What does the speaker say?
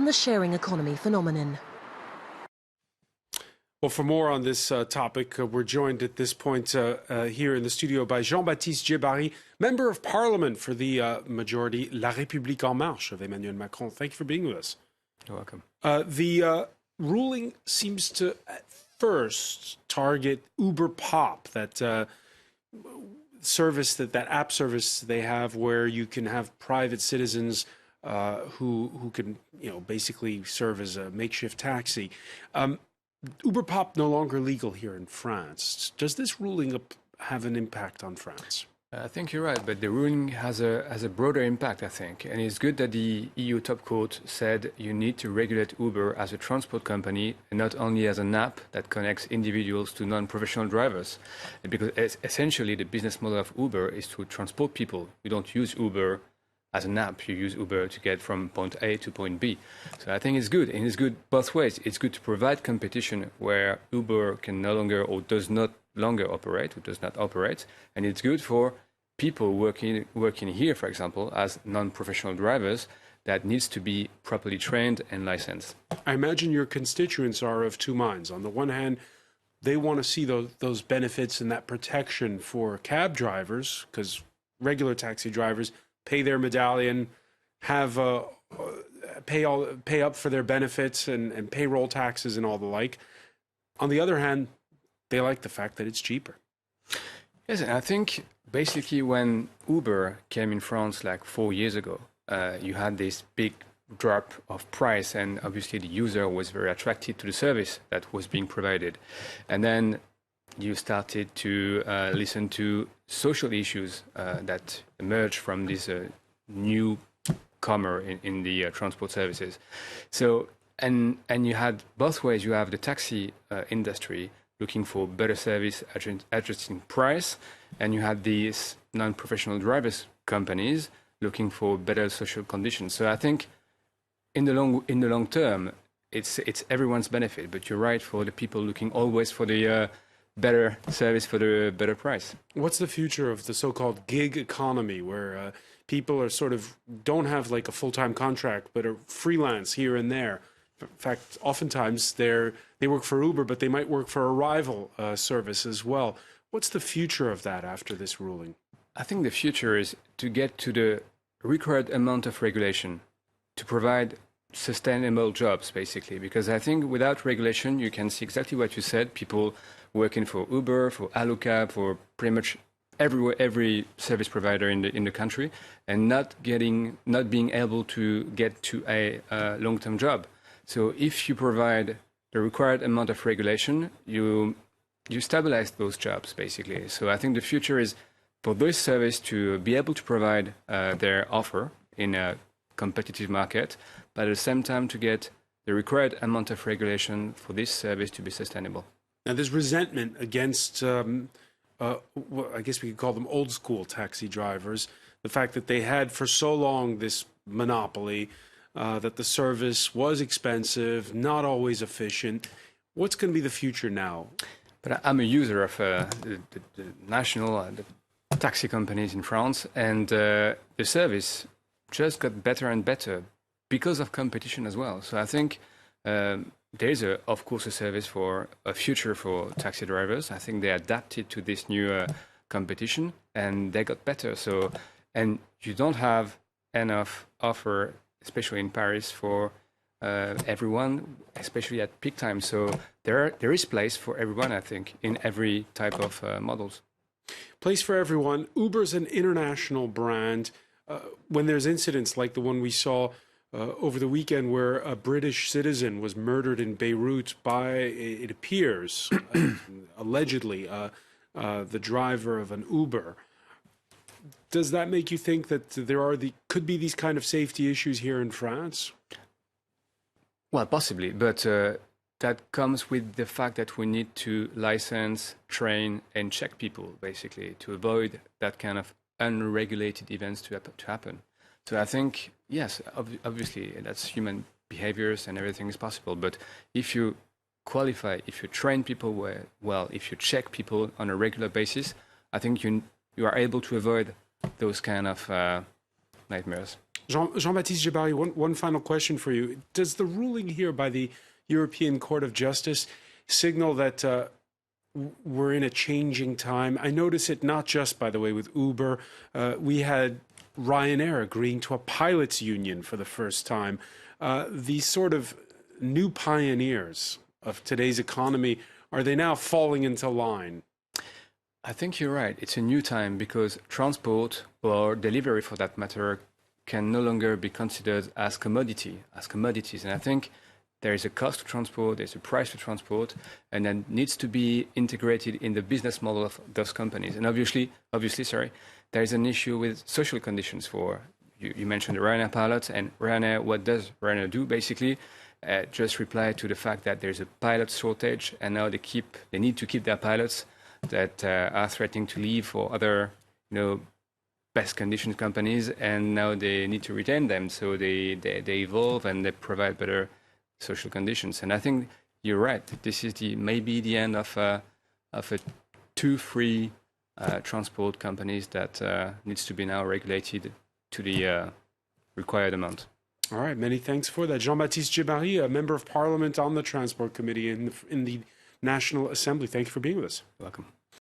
on the sharing economy phenomenon. Well, for more on this topic, we're joined at this point here in the studio by Jean-Baptiste Djebbari, Member of Parliament for the majority La République En Marche of Emmanuel Macron. Thank you for being with us. You're welcome. The ruling seems to at first target UberPop, that service, that app service they have where you can have private citizens who can, basically serve as a makeshift taxi. UberPop no longer legal here in France. Does this ruling have an impact on France? I think you're right, but the ruling has a broader impact, I think. And it's good that the EU top court said you need to regulate Uber as a transport company and not only as an app that connects individuals to non-professional drivers. Because essentially the business model of Uber is to transport people. You don't use Uber as an app, you use Uber to get from point A to point B. So I think it's good, and it's good both ways. It's good to provide competition where Uber can no longer or does not longer operate, or does not operate, and it's good for people working here, for example, as non-professional drivers that needs to be properly trained and licensed. I imagine your constituents are of two minds. On the one hand, they want to see those benefits and that protection for cab drivers, because regular taxi drivers pay their medallion, have pay up for their benefits and payroll taxes and all the like. On the other hand, they like the fact that it's cheaper. Yes, and I think basically when Uber came in France like 4 years ago, you had this big drop of price, and obviously the user was very attracted to the service that was being provided. And then you started to listen to social issues that emerged from this newcomer in the transport services. So, and you had both ways. You have the taxi industry looking for better service, adjusting price, and you had these non-professional drivers companies looking for better social conditions. So I think in the long term, it's everyone's benefit. But you're right, for the people looking always for the better service for the better price. What's the future of the so-called gig economy, where people are sort of don't have like a full-time contract but are freelance here and there? In fact, oftentimes they work for Uber, but they might work for a rival service as well. What's the future of that after this ruling? I think the future is to get to the required amount of regulation to provide sustainable jobs, basically. Because I think without regulation, you can see exactly what you said, people working for Uber, for Allocab, for pretty much every service provider in the country, and not being able to get to a long-term job. So if you provide the required amount of regulation, you stabilize those jobs, basically. So I think the future is for this service to be able to provide their offer in a competitive market, but at the same time to get the required amount of regulation for this service to be sustainable. Now, there's resentment against, I guess we could call them old school taxi drivers, the fact that they had for so long this monopoly, that the service was expensive, not always efficient. What's going to be the future now? But I'm a user of the national the taxi companies in France, and the service just got better and better because of competition as well. So I think there's, of course, a service for a future for taxi drivers. I think they adapted to this new competition and they got better. So, and you don't have enough offer, especially in Paris, for everyone, especially at peak time. So there is place for everyone, I think, in every type of models. Place for everyone. Uber's an international brand. When there's incidents like the one we saw over the weekend where a British citizen was murdered in Beirut by, it appears, allegedly, the driver of an Uber. Does that make you think that could be these kind of safety issues here in France? Well, possibly, but that comes with the fact that we need to license, train, and check people, basically, to avoid that kind of unregulated events to happen. So I think, yes, obviously, that's human behaviors and everything is possible. But if you qualify, if you train people well, if you check people on a regular basis, I think you are able to avoid those kind of nightmares. Jean-Baptiste Djebbari, one final question for you. Does the ruling here by the European Court of Justice signal that we're in a changing time? I notice it not just, by the way, with Uber. We had Ryanair agreeing to a pilots' union for the first time. These sort of new pioneers of today's economy, are they now falling into line? I think you're right. It's a new time because transport, or delivery for that matter, can no longer be considered as commodities. And I think there is a cost to transport, there's a price to transport, and that needs to be integrated in the business model of those companies. And obviously, there is an issue with social conditions for, you mentioned the Ryanair pilots, and Ryanair, what does Ryanair do basically? Just reply to the fact that there's a pilot shortage, and now they need to keep their pilots that are threatening to leave for other, best conditioned companies, and now they need to retain them. So they evolve and they provide better social conditions. And I think you're right. This is maybe the end of a two free transport companies that needs to be now regulated to the required amount. All right, many thanks for that. Jean-Baptiste Djebbari, a member of Parliament on the Transport Committee in the National Assembly. Thank you for being with us. You're welcome.